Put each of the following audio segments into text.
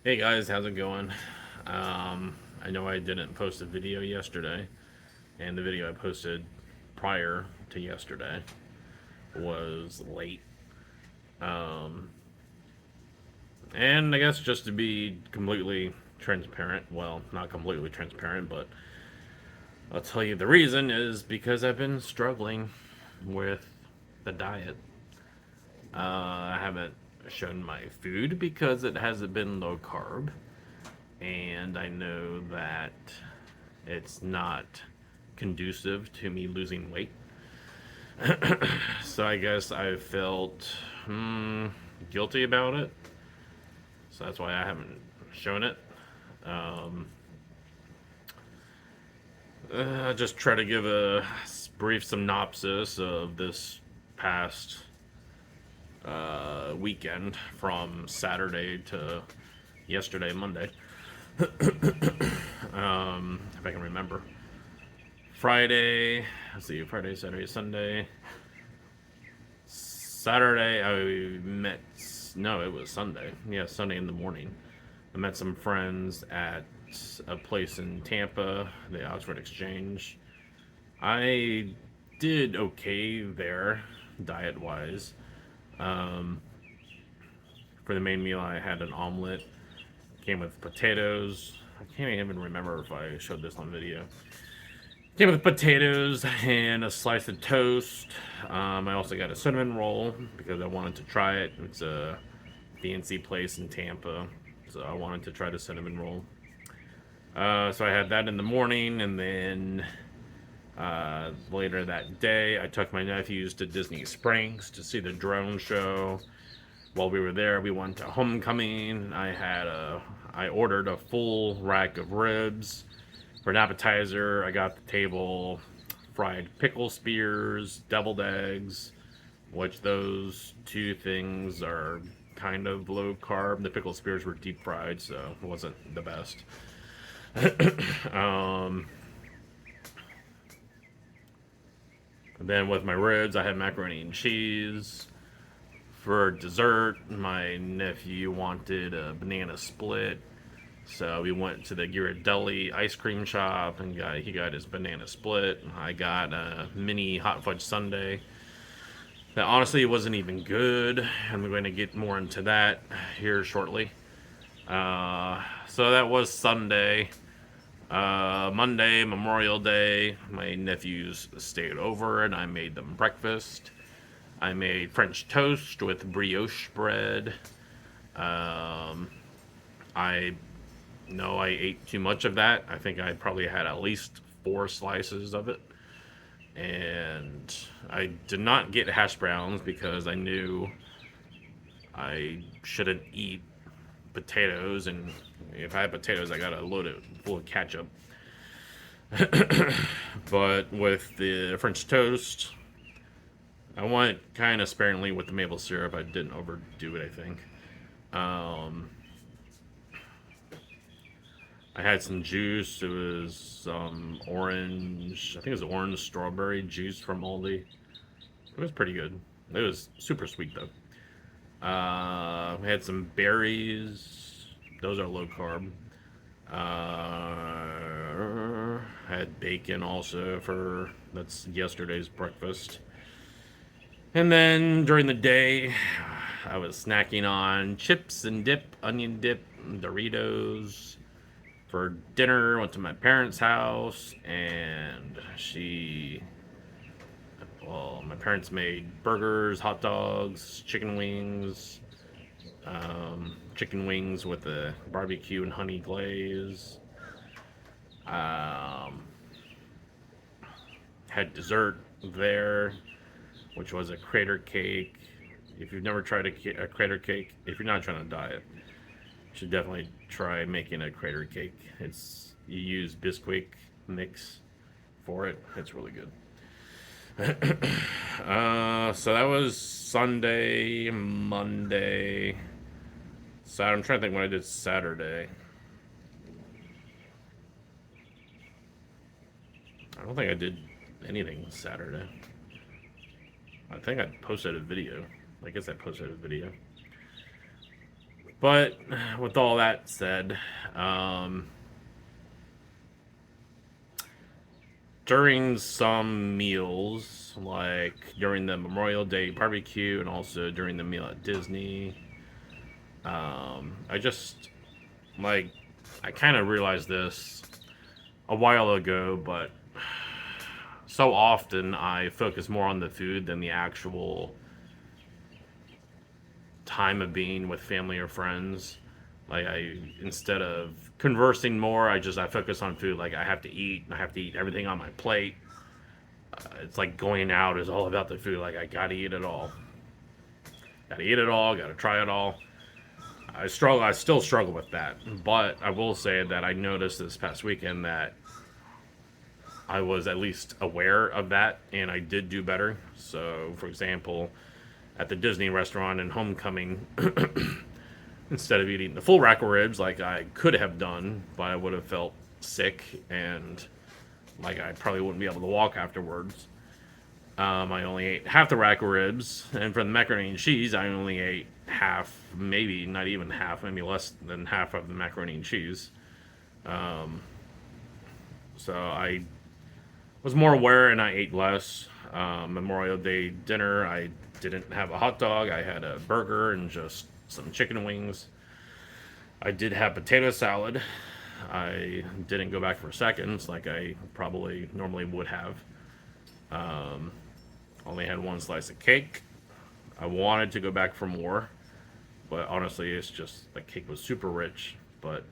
Hey guys, how's it going? I know I didn't post a video yesterday, and the video I posted prior to yesterday was late. Um, and I guess just to be completely transparent, well, not completely transparent, but I'll tell you the reason is because I've been struggling with the diet. I haven't shown my food because it hasn't been low carb, and I know that it's not conducive to me losing weight. So I guess I felt guilty about it. So that's why I haven't shown it. Um, I'll just try to give a brief synopsis of this past weekend from Saturday to yesterday, Monday, if I can remember. Friday, let's see, Friday, Saturday, Sunday. Saturday, I met. No, it was Sunday. Yeah, Sunday in the morning. I met some friends at a place in Tampa, the Oxford Exchange. I did okay there, diet wise. Um, for the main meal, I had an omelet. Came with potatoes. I can't even remember if I showed this on video. Came with potatoes and a slice of toast. I also got a cinnamon roll because I wanted to try it. It's a fancy place in Tampa, so I wanted to try the cinnamon roll. So I had that in the morning, and then later that day, I took my nephews to Disney Springs to see the drone show. While we were there, we went to homecoming. I ordered a full rack of ribs. For an appetizer, I got the table fried pickle spears, deviled eggs, which those two things are kind of low carb. The pickle spears were deep fried, so it wasn't the best. um, then with my ribs, I had macaroni and cheese. For dessert, my nephew wanted a banana split, so we went to the Ghirardelli ice cream shop and he got his banana split. I got a mini hot fudge sundae that honestly wasn't even good, and we're going to get more into that here shortly. So that was Sunday. Monday, Memorial Day, my nephews stayed over and I made them breakfast. I made French toast with brioche bread. Um, I know I ate too much of that. I think I probably had at least four slices of it. And I did not get hash browns because I knew I shouldn't eat potatoes. And if I had potatoes, I got to load it full of ketchup. But with the French toast, I went kind of sparingly with the maple syrup. I didn't overdo it, I think. Um, I had some juice. It was some orange. I think it was orange strawberry juice from Aldi. It was pretty good. It was super sweet though. We had some berries. Those are low carb. Had bacon also for that's yesterday's breakfast. And then during the day, I was snacking on chips and dip, onion dip, Doritos. For dinner, went to my parents' house, and my parents made burgers, hot dogs, chicken wings with a barbecue and honey glaze. Um, had dessert there, which was a crater cake. If you've never tried a crater cake, if you're not trying to diet, you should definitely try making a crater cake. You use Bisquick mix for it. It's really good. So that was Sunday, Monday, Saturday. I'm trying to think when I did Saturday. I don't think I did anything Saturday. I think I posted a video. I guess I posted a video. But with all that said, um, during some meals, like during the Memorial Day barbecue and also during the meal at Disney, I just like I kind of realized this a while ago, but so often I focus more on the food than the actual time of being with family or friends. Like I instead of conversing more, I focus on food. Like I have to eat. I have to eat everything on my plate. It's like going out is all about the food. Like I gotta eat it all. Gotta eat it all. Gotta try it all. I struggle. I still struggle with that. But I will say that I noticed this past weekend that I was at least aware of that, and I did do better. So, for example, at the Disney restaurant in Homecoming, instead of eating the full rack of ribs like I could have done, but I would have felt sick and like I probably wouldn't be able to walk afterwards. I only ate half the rack of ribs, and for the macaroni and cheese, I only ate half, maybe not even half, maybe less than half of the macaroni and cheese. Um, so I was more aware and I ate less. Memorial Day dinner, I didn't have a hot dog. I had a burger and just some chicken wings. I did have potato salad. I didn't go back for seconds like I probably normally would have. Um, Only had one slice of cake. I wanted to go back for more, but honestly, it's just the cake was super rich. But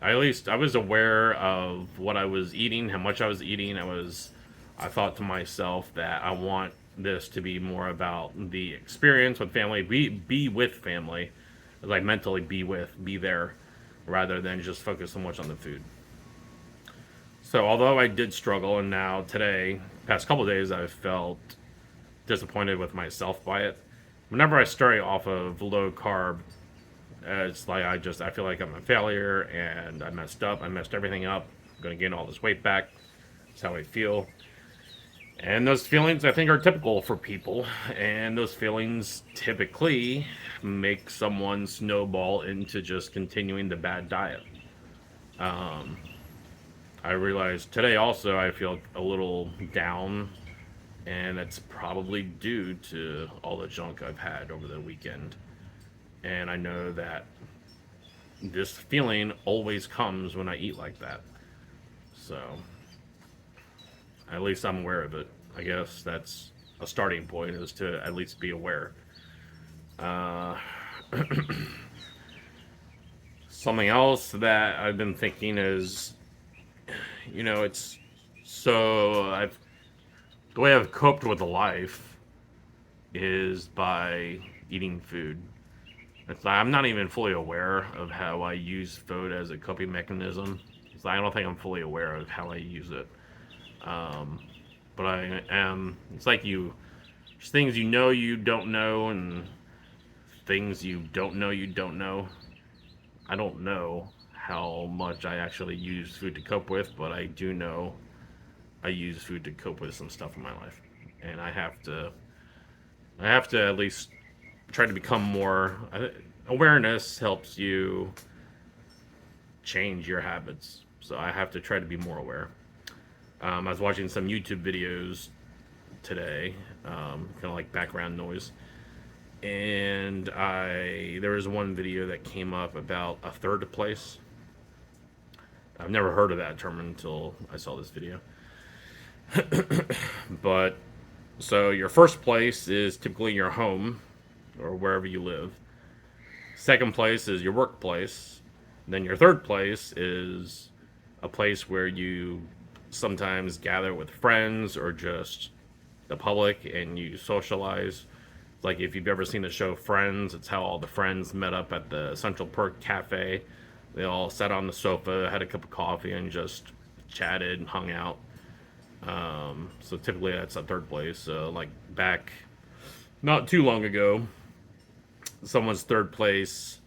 at least I was aware of what I was eating, how much I was eating. I thought to myself that I want this to be more about the experience with family, be with family, like mentally be there, rather than just focus so much on the food. So although I did struggle, and now today, past couple of days, I've felt disappointed with myself by it. Whenever I start off of low carb, it's like I feel like I'm a failure and I messed up. I messed everything up. I'm gonna gain all this weight back. That's how I feel. And those feelings I think are typical for people. And those feelings typically make someone snowball into just continuing the bad diet. Um, I realized today also I feel a little down, and it's probably due to all the junk I've had over the weekend. And I know that this feeling always comes when I eat like that. So at least I'm aware of it. I guess that's a starting point, is to at least be aware. Uh, Something else that I've been thinking is, it's so I've the way I've coped with life is by eating food. It's like I'm not even fully aware of how I use food as a coping mechanism. It's like I don't think I'm fully aware of how I use it. Um, but I am. It's like there's things you don't know, and things you don't know you don't know. I don't know how much I actually use food to cope with, but I do know I use food to cope with some stuff in my life, and I have to at least try to become more. Awareness helps you change your habits, so I have to try to be more aware. I was watching some YouTube videos today, kind of like background noise, and I there was one video that came up about a third place. I've never heard of that term until I saw this video. But so your first place is typically your home or wherever you live. Second place is your workplace. Then your third place is a place where you sometimes gather with friends or just the public and you socialize. Like if you've ever seen the show Friends, it's how all the friends met up at the Central Perk Cafe. They all sat on the sofa, had a cup of coffee, and just chatted and hung out. So typically that's a third place. So like back not too long ago, someone's third place,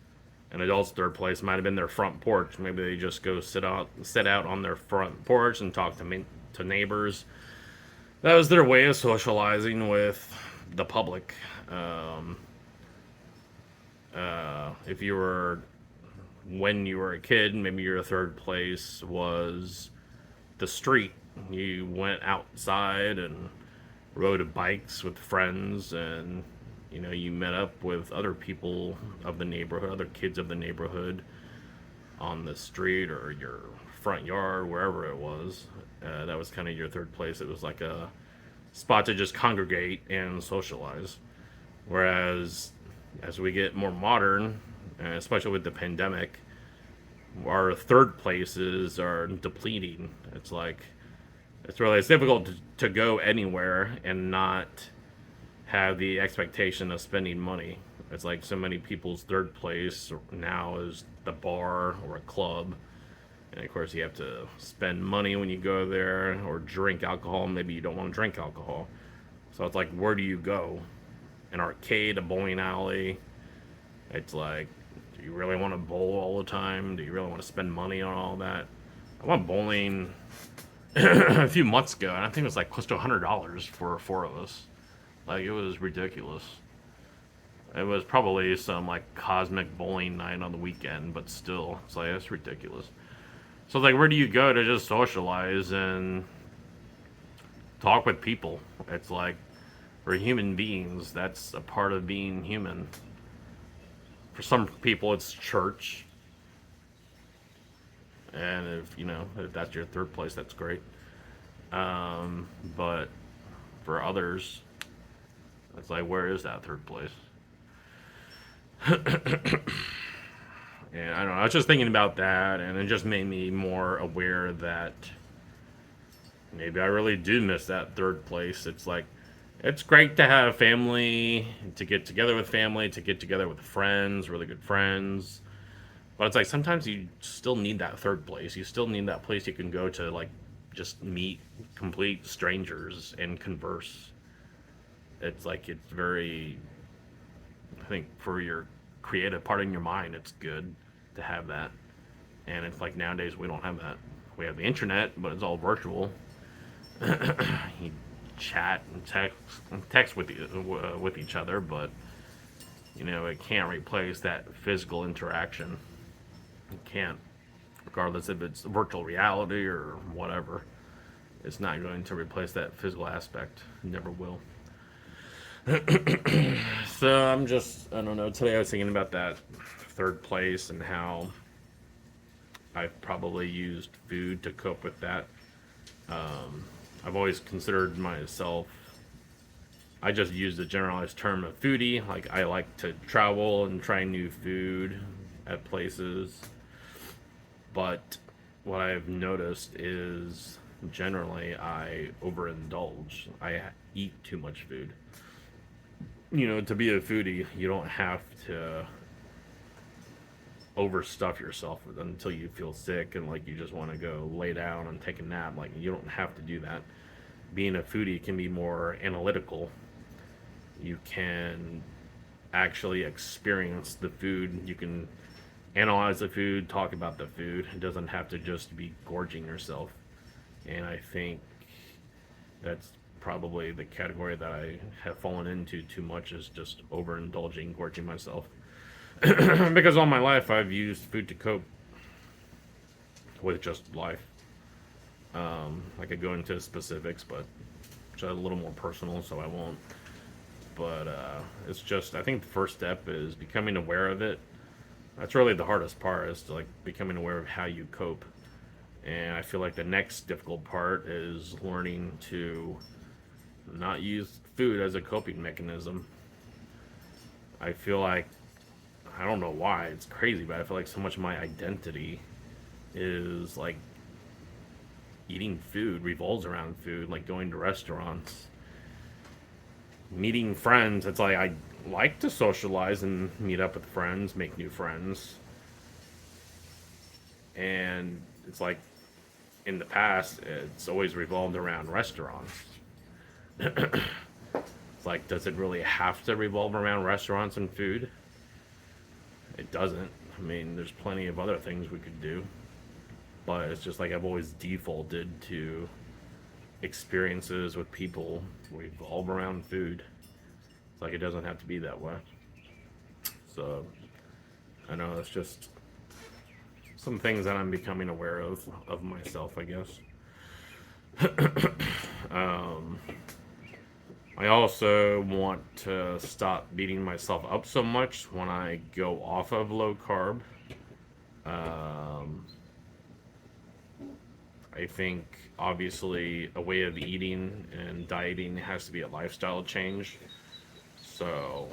an adult's third place, might have been their front porch. Maybe they just go sit out on their front porch and talk to neighbors. That was their way of socializing with the public. If you were when you were a kid, maybe your third place was the street. You went outside and rode bikes with friends, and you met up with other people of the neighborhood, other kids of the neighborhood on the street or your front yard, wherever it was. That was kind of your third place. It was like a spot to just congregate and socialize. Whereas as we get more modern, especially with the pandemic, our third places are depleting. It's difficult to go anywhere and not have the expectation of spending money. It's like so many people's third place now is the bar or a club. And of course, you have to spend money when you go there or drink alcohol. Maybe you don't want to drink alcohol. So it's like, where do you go? An arcade, a bowling alley? It's like, do you really want to bowl all the time? Do you really want to spend money on all that? I went bowling a few months ago, and I think it was like close to $100 for four of us. Like, it was ridiculous. It was probably some like cosmic bowling night on the weekend, but still, it's like that's ridiculous. So it's like, where do you go to just socialize and talk with people? It's like we're human beings. That's a part of being human. For some people, it's church, and if that's your third place, that's great. But for others, it's like, where is that third place? And I don't know. I was just thinking about that, and it just made me more aware that maybe I really do miss that third place. It's like, it's great to have family, to get together with family, to get together with friends, really good friends. But it's like sometimes you still need that third place. You still need that place you can go to, like, just meet complete strangers and converse. It's like, it's very, I think, for your creative part in your mind, it's good to have that. And it's like nowadays we don't have that. We have the internet, but it's all virtual. You chat and text with each other, but it can't replace that physical interaction. It can't, regardless if it's virtual reality or whatever. It's not going to replace that physical aspect. It never will. So I don't know. Today I was thinking about that third place and how I've probably used food to cope with that. I've always considered myself, I just use the generalized term of foodie. Like, I like to travel and try new food at places. But what I've noticed is generally I overindulge. I eat too much food. To be a foodie, you don't have to overstuff yourself until you feel sick and like you just want to go lay down and take a nap. Like, you don't have to do that. Being a foodie can be more analytical. You can actually experience the food. You can analyze the food, talk about the food. It doesn't have to just be gorging yourself. And I think that's probably the category that I have fallen into too much, is just overindulging, gorging myself. Because all my life I've used food to cope with just life. I could go into specifics, but it's a little more personal, so I won't. But it's just, I think the first step is becoming aware of it. That's really the hardest part, is to, like, becoming aware of how you cope. And I feel like the next difficult part is learning to not use food as a coping mechanism. I feel like, I don't know why, it's crazy, but I feel like so much of my identity is like eating food, revolves around food, like going to restaurants, meeting friends. It's like I like to socialize and meet up with friends, make new friends. And it's like in the past, it's always revolved around restaurants. It's like, does it really have to revolve around restaurants and food? It doesn't. I mean, there's plenty of other things we could do. But it's just like I've always defaulted to experiences with people revolve around food. It's like it doesn't have to be that way. So I know it's just some things that I'm becoming aware of myself, I guess. um, I also want to stop beating myself up so much when I go off of low carb. Um, I think obviously a way of eating and dieting has to be a lifestyle change. So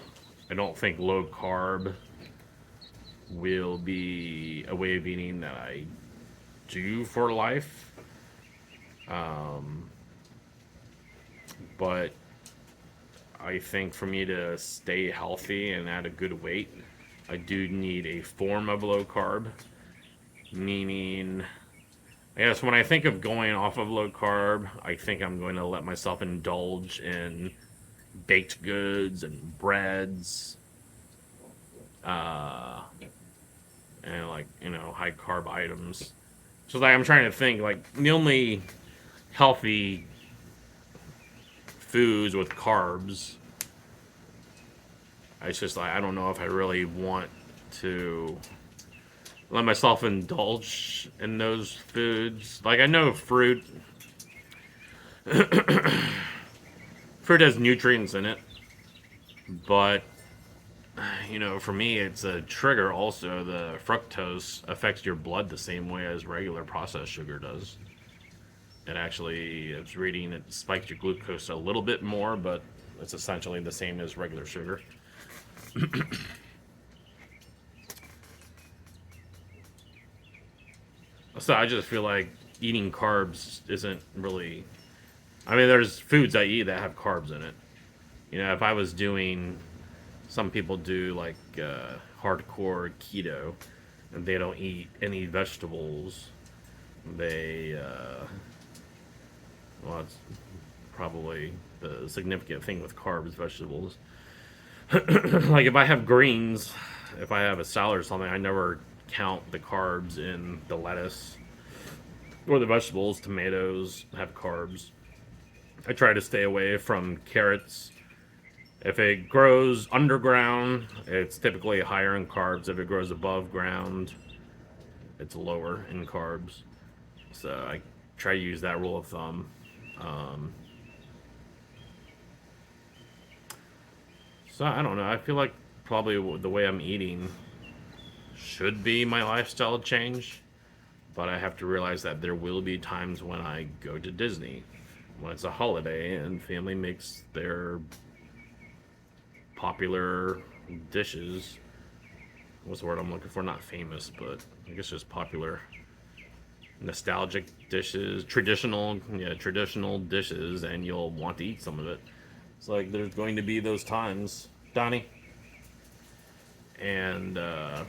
I don't think low carb will be a way of eating that I do for life. Um, but I think for me to stay healthy and at a good weight, I do need a form of low carb. Meaning, I guess when I think of going off of low carb, I think I'm going to let myself indulge in baked goods and breads, uh, and like, high carb items. So like I'm trying to think like the only healthy foods with carbs. It's just like I don't know if I really want to let myself indulge in those foods. Like I know fruit has nutrients in it, but for me it's a trigger also. The fructose affects your blood the same way as regular processed sugar does. It actually, it's reading, it spikes your glucose a little bit more, but it's essentially the same as regular sugar. So I just feel like eating carbs isn't really. I mean, there's foods I eat that have carbs in it. If I was doing, some people do like hardcore keto, and they don't eat any vegetables. They, well, it's probably the significant thing with carbs, vegetables. Like if I have greens, if I have a salad or something, I never count the carbs in the lettuce or the vegetables. Tomatoes have carbs. I try to stay away from carrots. If it grows underground, it's typically higher in carbs. If it grows above ground, it's lower in carbs. So I try to use that rule of thumb. Um, so I don't know. I feel like probably the way I'm eating should be my lifestyle change, but I have to realize that there will be times when I go to Disney, when it's a holiday and family makes their popular dishes. What's the word I'm looking for? Not famous, but I guess just popular, nostalgic dishes, traditional dishes, and you'll want to eat some of it. It's like there's going to be those times, Donnie, and if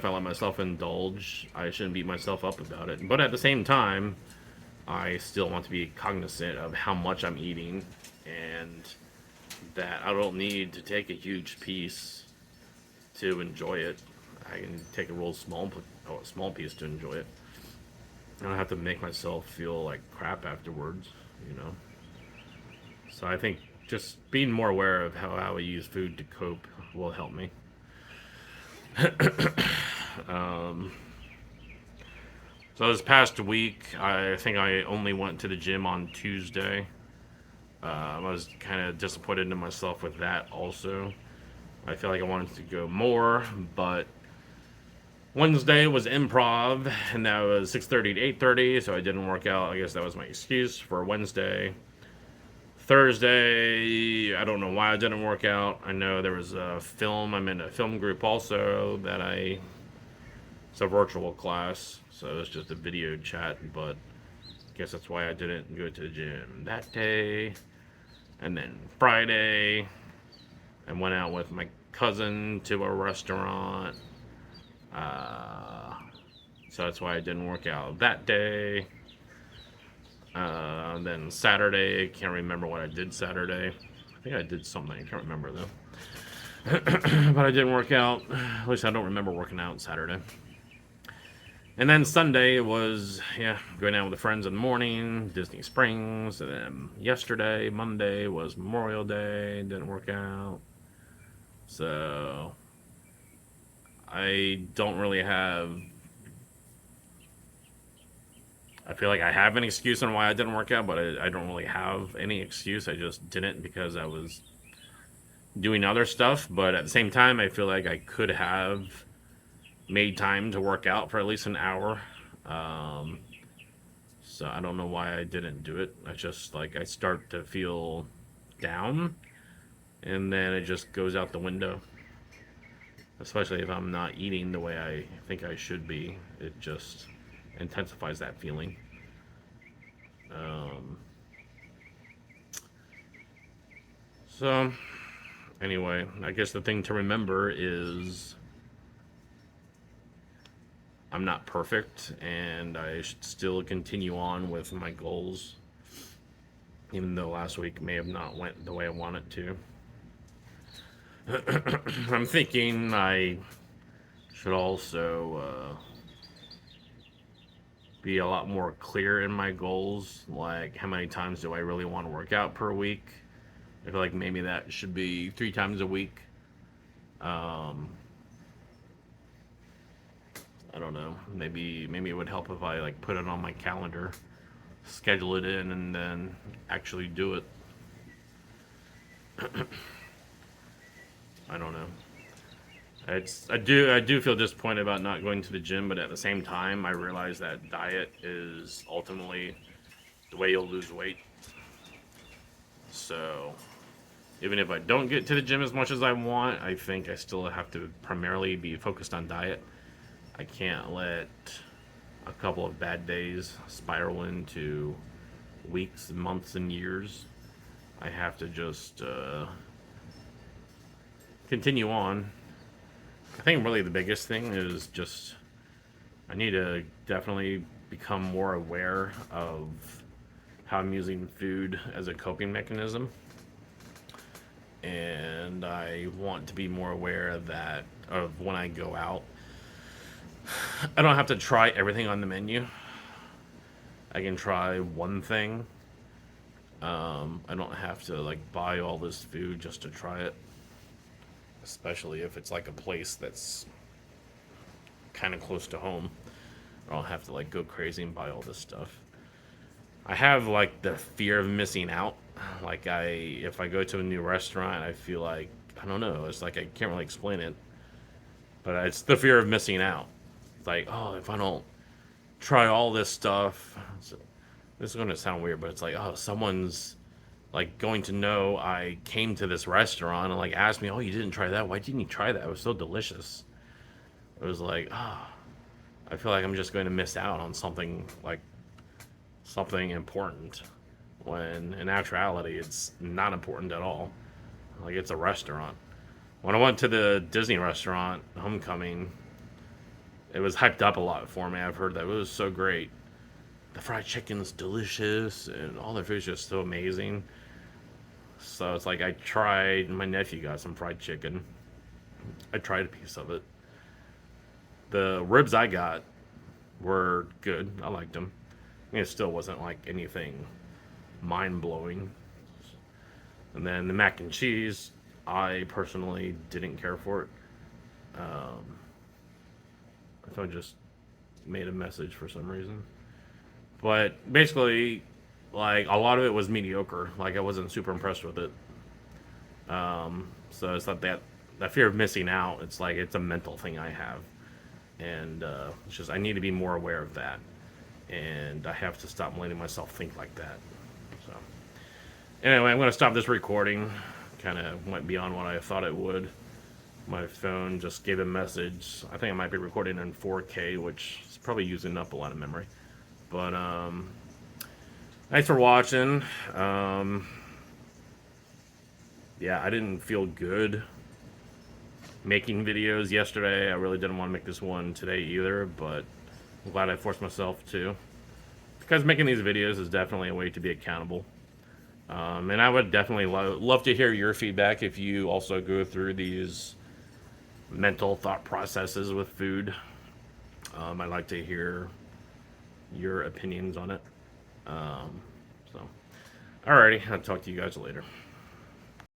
I let myself indulge, I shouldn't beat myself up about it. But at the same time, I still want to be cognizant of how much I'm eating, and that I don't need to take a huge piece to enjoy it. I can take a real small piece to enjoy it. I don't have to make myself feel like crap afterwards, you know. So I think just being more aware of how I use food to cope will help me. um, so this past week, I think I only went to the gym on Tuesday. I was kind of disappointed in myself with that also. I feel like I wanted to go more, but Wednesday was improv, and that was 6:30 to 8:30, so I didn't work out. I guess that was my excuse for Wednesday. Thursday, I don't know why I didn't work out. I know there was a film. I'm in a film group also it's a virtual class, so it's just a video chat, but I guess that's why I didn't go to the gym that day. And then Friday, I went out with my cousin to a restaurant. So that's why I didn't work out that day. Then Saturday, I can't remember what I did Saturday. I think I did something, I can't remember though. But I didn't work out. At least I don't remember working out Saturday. And then Sunday was, going out with the friends in the morning, Disney Springs. And then yesterday, Monday, was Memorial Day. Didn't work out. So I don't really have. I feel like I have an excuse on why I didn't work out, but I don't really have any excuse. I just didn't because I was doing other stuff. But at the same time, I feel like I could have made time to work out for at least an hour. Um, so I don't know why I didn't do it. I just like I start to feel down, and then it just goes out the window. Especially if I'm not eating the way I think I should be, it just intensifies that feeling. Um, so anyway, I guess the thing to remember is I'm not perfect, and I should still continue on with my goals, even though last week may have not went the way I wanted to. I'm thinking I should also be a lot more clear in my goals, like how many times do I really want to work out per week. I feel like maybe that should be 3 times a week. Um, I don't know. Maybe it would help if I like put it on my calendar, schedule it in, and then actually do it. I don't know. I do feel disappointed about not going to the gym, but at the same time, I realize that diet is ultimately the way you'll lose weight. So even if I don't get to the gym as much as I want, I think I still have to primarily be focused on diet. I can't let a couple of bad days spiral into weeks, months, and years. I have to just continue on. I think really the biggest thing is just I need to definitely become more aware of how I'm using food as a coping mechanism. And I want to be more aware of that of when I go out. I don't have to try everything on the menu. I can try one thing. I don't have to like buy all this food just to try it. Especially if it's like a place that's kind of close to home. I don't have to like go crazy and buy all this stuff. I have like the fear of missing out. Like if I go to a new restaurant, I feel like I don't know. It's like I can't really explain it, but it's the fear of missing out. It's like, oh, if I don't try all this stuff, this is going to sound weird, but it's like, oh, someone's like going to know I came to this restaurant and like asked me, oh, you didn't try that? Why didn't you try that? It was so delicious. It was like, oh, I feel like I'm just going to miss out on something important when in actuality it's not important at all. Like it's a restaurant. When I went to the Disney restaurant, Homecoming, it was hyped up a lot for me. I've heard that it was so great. The fried chicken's delicious and all their food's just so amazing. So it's like my nephew got some fried chicken. I tried a piece of it. The ribs I got were good. I liked them. I mean, it still wasn't like anything mind blowing. And then the mac and cheese, I personally didn't care for it. I thought I just made a message for some reason. But basically, like a lot of it was mediocre. Like I wasn't super impressed with it. So it's like that fear of missing out. It's like it's a mental thing I have, and it's just I need to be more aware of that, and I have to stop letting myself think like that. So anyway, I'm gonna stop this recording. Kind of went beyond what I thought it would. My phone just gave a message. I think I might be recording in 4K, which is probably using up a lot of memory. But thanks for watching. Yeah, I didn't feel good making videos yesterday. I really didn't want to make this one today either, but I'm glad I forced myself to. Because making these videos is definitely a way to be accountable. And I would definitely love to hear your feedback if you also go through these mental thought processes with food. I'd like to hear your opinions on it. So, alrighty, I'll talk to you guys later.